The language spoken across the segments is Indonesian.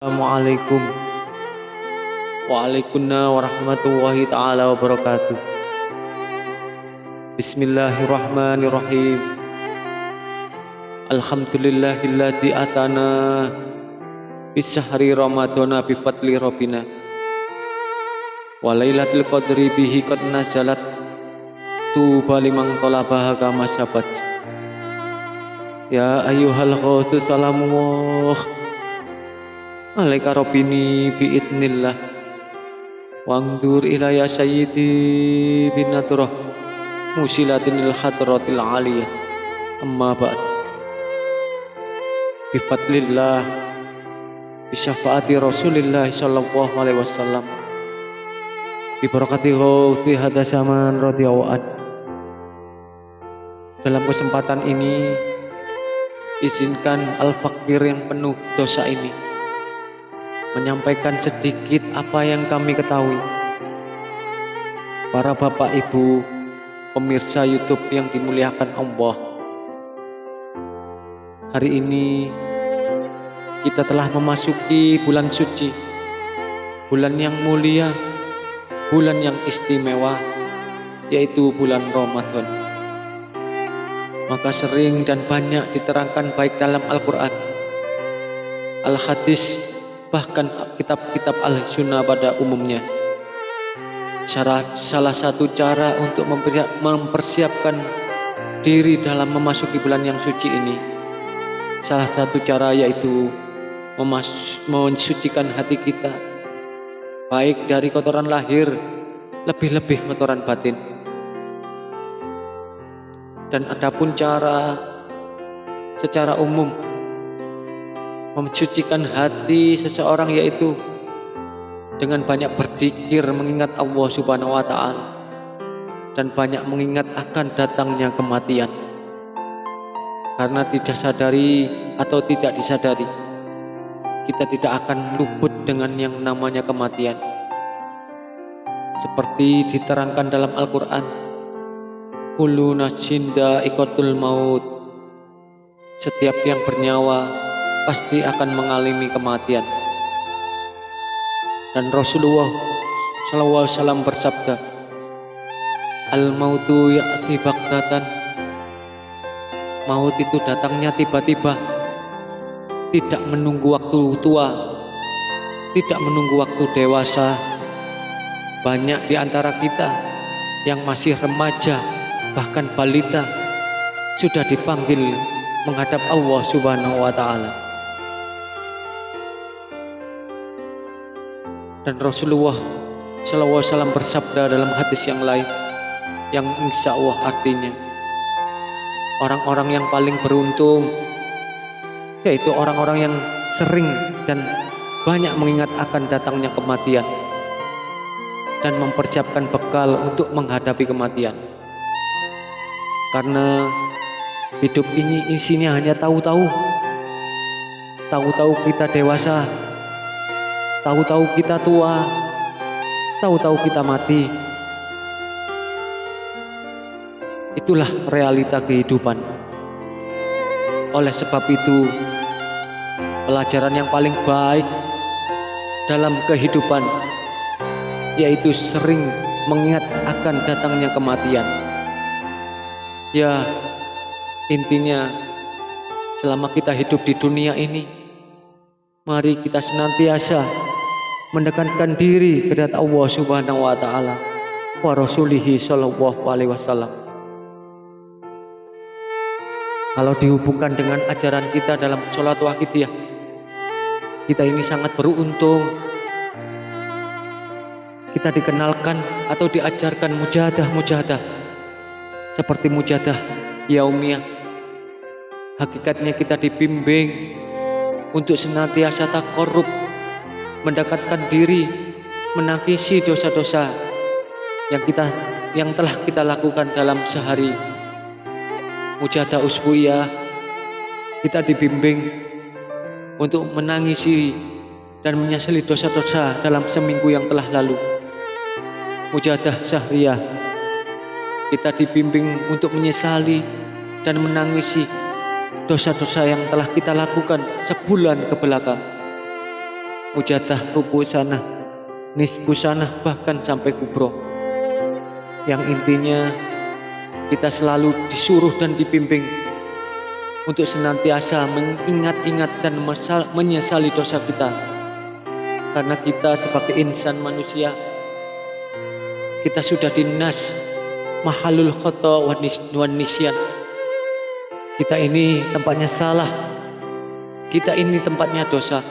Assalamualaikum warahmatullahi ta'ala wabarakatuh. Bismillahirrahmanirrahim. Alhamdulillahilladzi atana bisyahri ramadhana bifadli rabbina wa lailatul qadri bihi qad nazalat tuba liman talabaha kama syabat. Ya ayyuhal ghausu salamullah alaika rabbini biidnillah wangdur ilaya sayyidi binaturah musilatinil hadratil aliyah amma ba'd. Bifadlillah bisyafaati rasulillah sallallahu alaihi wasallam bibarakati ghauthi hadha zaman radhiyallahu an. Dalam kesempatan ini izinkan al-fakir yang penuh dosa ini menyampaikan sedikit apa yang kami ketahui. Para bapak ibu pemirsa YouTube yang dimuliakan Allah, hari ini kita telah memasuki bulan suci, bulan yang mulia, bulan yang istimewa, yaitu bulan Ramadan. Maka sering dan banyak diterangkan baik dalam Al-Quran, Al-Hadis, bahkan kitab-kitab Al-Sunnah pada umumnya. Salah satu cara untuk mempersiapkan diri dalam memasuki bulan yang suci ini, salah satu cara yaitu mensucikan hati kita, baik dari kotoran lahir, lebih-lebih kotoran batin. Dan adapun cara secara umum mensucikan hati seseorang yaitu dengan banyak berzikir mengingat Allah Subhanahu wa ta'ala dan banyak mengingat akan datangnya kematian. Karena tidak sadari atau tidak disadari, kita tidak akan luput dengan yang namanya kematian. Seperti diterangkan dalam Al-Quran, kullu nafsin dha'iqatul maut, setiap yang bernyawa pasti akan mengalami kematian. Dan Rasulullah SAW bersabda, al-mautu ya'ti baghtatan, maut itu datangnya tiba-tiba, tidak menunggu waktu tua, tidak menunggu waktu dewasa. Banyak di antara kita yang masih remaja, bahkan balita, sudah dipanggil menghadap Allah Subhanahu wa ta'ala. Dan Rasulullah SAW bersabda dalam hadis yang lain, yang insya Allah artinya, orang-orang yang paling beruntung yaitu orang-orang yang sering dan banyak mengingat akan datangnya kematian dan mempersiapkan bekal untuk menghadapi kematian. Karena hidup ini isinya hanya tahu-tahu kita dewasa, tahu-tahu kita tua, tahu-tahu kita mati. Itulah realita kehidupan. Oleh sebab itu, pelajaran yang paling baik dalam kehidupan yaitu sering mengingat akan datangnya kematian. Ya, intinya selama kita hidup di dunia ini, mari kita senantiasa mendekatkan diri kepada Allah Subhanahu wa ta'ala wa rasulihi sallallahu alaihi wasallam. Kalau dihubungkan dengan ajaran kita dalam sholat waqidiyah, kita ini sangat beruntung. Kita dikenalkan atau diajarkan mujahadah seperti mujahadah yaumiyah. Hakikatnya kita dibimbing untuk senantiasa taqarrub, mendekatkan diri, menangkisi dosa-dosa yang telah kita lakukan dalam sehari. Mujahadah usbuiyah, kita dibimbing untuk menangisi dan menyesali dosa-dosa dalam seminggu yang telah lalu. Mujahadah syahriyah, kita dibimbing untuk menyesali dan menangisi dosa-dosa yang telah kita lakukan sebulan ke belakang. mujadah, rubu sanah, nisfu sanah, bahkan sampai kubro. Yang intinya kita selalu disuruh dan dibimbing untuk senantiasa mengingat-ingat dan menyesali dosa kita. Karena kita sebagai insan manusia, kita sudah dinas mahalul khata wan nisyan. Kita ini tempatnya salah, kita ini tempatnya dosa.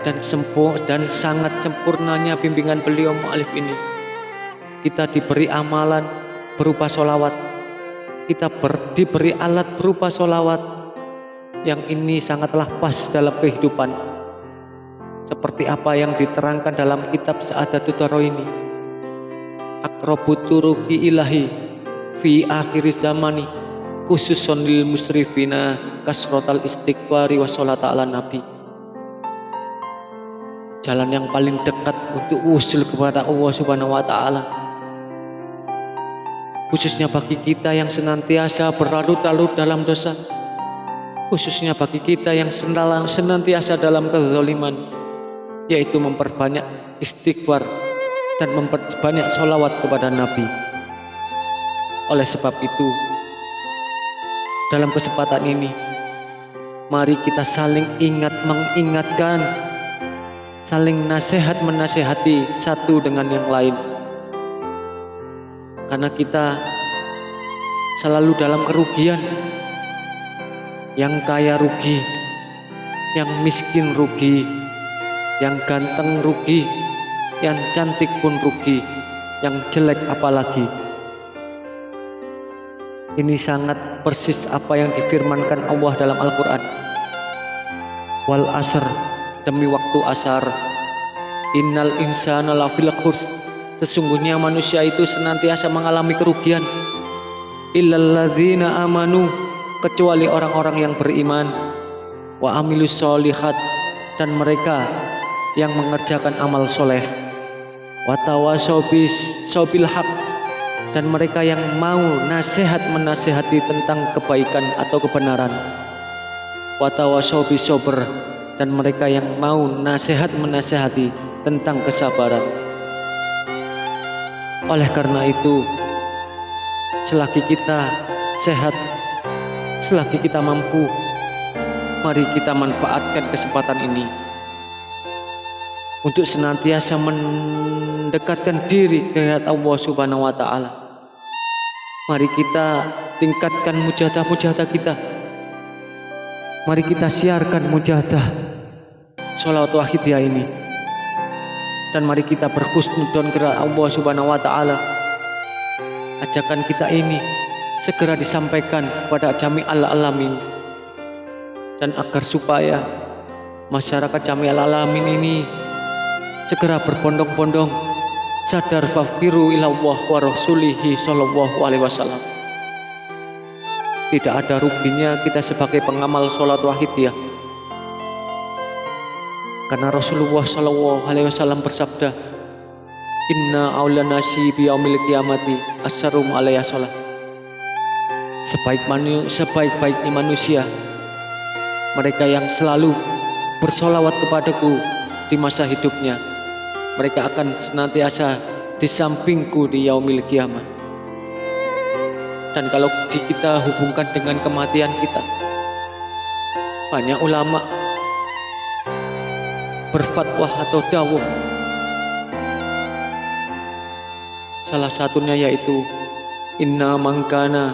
Dan sangat sempurnanya bimbingan beliau mu'alif ini, kita diberi amalan berupa sholawat, kita diberi alat berupa sholawat, yang ini sangatlah pas dalam kehidupan, seperti apa yang diterangkan dalam kitab Sa'adatud Dharaini, aqrabut turuqi ilahi fi akhir zamani khususon lil musrifina kasrotal istighfari wa sholata ala nabi. Jalan yang paling dekat untuk usul kepada Allah Subhanahu wa Ta'ala, khususnya bagi kita yang senantiasa berlarut-larut dalam dosa, khususnya bagi kita yang senantiasa dalam kezaliman, yaitu memperbanyak istighfar dan memperbanyak sholawat kepada Nabi. Oleh sebab itu, dalam kesempatan ini, mari kita saling mengingatkan, saling nasihat menasehati satu dengan yang lain. Karena kita selalu dalam kerugian. Yang kaya rugi, yang miskin rugi, yang ganteng rugi, yang cantik pun rugi, yang jelek apalagi. Ini sangat persis apa yang difirmankan Allah dalam Al-Quran. Wal asr, demi waktu asar, innal insana lafil khusr, sesungguhnya manusia itu senantiasa mengalami kerugian, illal ladzina amanu, kecuali orang-orang yang beriman, wa amilus sholihat, dan mereka yang mengerjakan amal soleh, wa tawassaw bil haq, dan mereka yang mau nasihat menasehati tentang kebaikan atau kebenaran, wa tawassaw bis sabr, dan mereka yang mau nasihat menasehati tentang kesabaran. Oleh karena itu, selagi kita sehat, selagi kita mampu, mari kita manfaatkan kesempatan ini untuk senantiasa mendekatkan diri kepada Allah Subhanahu wa Ta'ala. Mari kita tingkatkan mujahadah kita. Mari kita siarkan mujahadah sholawat wahidiyah ini, dan mari kita berhusnudzon kepada Allah Subhanahu wa Ta'ala. Ajakan kita ini segera disampaikan kepada jami'al alamin, dan agar supaya masyarakat jami'al alamin ini segera berbondong-bondong sadar fafiru ilallah wa rasulihi sallallahu alaihi wasallam. Tidak ada ruginya kita sebagai pengamal sholat wahidiyah, karena Rasulullah sallallahu alaihi wasallam bersabda, inna awla nasi biyaumil qiyamati asyarum alaiya sholat. Sebaik-baiknya manusia, mereka yang selalu bersolawat kepadaku di masa hidupnya, mereka akan senantiasa di sampingku di yaumil qiyamah. Dan kalau kita hubungkan dengan kematian kita, banyak ulama berfatwa atau dawuh, salah satunya yaitu inna mangkana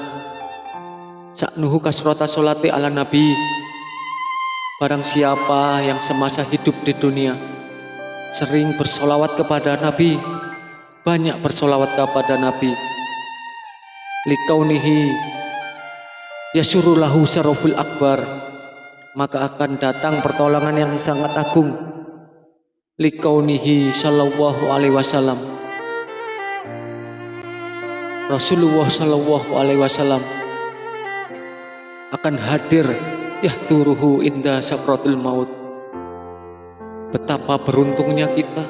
sa'nuhu kasrota sholati ala nabi, barang siapa yang semasa hidup di dunia sering bersolawat kepada Nabi, banyak bersolawat kepada Nabi, likaunihi yasyurulahu syaraful akbar, maka akan datang pertolongan yang sangat agung. Likaunihi sallallahu alaihi wasallam, Rasulullah sallallahu alaihi wasallam akan hadir yahduruhu inda sakratul maut. Betapa beruntungnya kita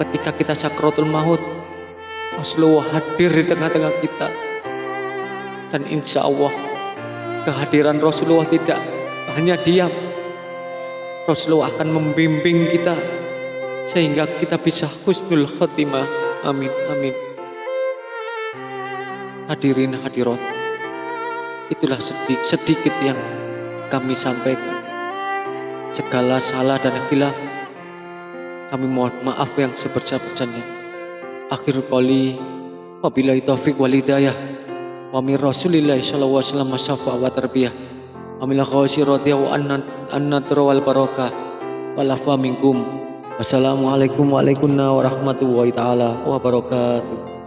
ketika kita sakratul maut, Rasulullah hadir di tengah-tengah kita. Dan insya Allah kehadiran Rasulullah tidak hanya diam, Rasulullah akan membimbing kita sehingga kita bisa husnul khotimah. Amin, amin. Hadirin hadirat, itulah sedikit yang kami sampaikan. Segala salah dan khilaf kami mohon maaf yang sebesar-besarnya. Akhir qali wabillahi taufiq wal hidayah wa min Rasulillah sallallahu alaihi wasallam syafa wa tarbiyah wa min khawsirati wa an-nadra wal barakah wal afa minkum. Wassalamualaikum warahmatullahi taala wabarakatuh.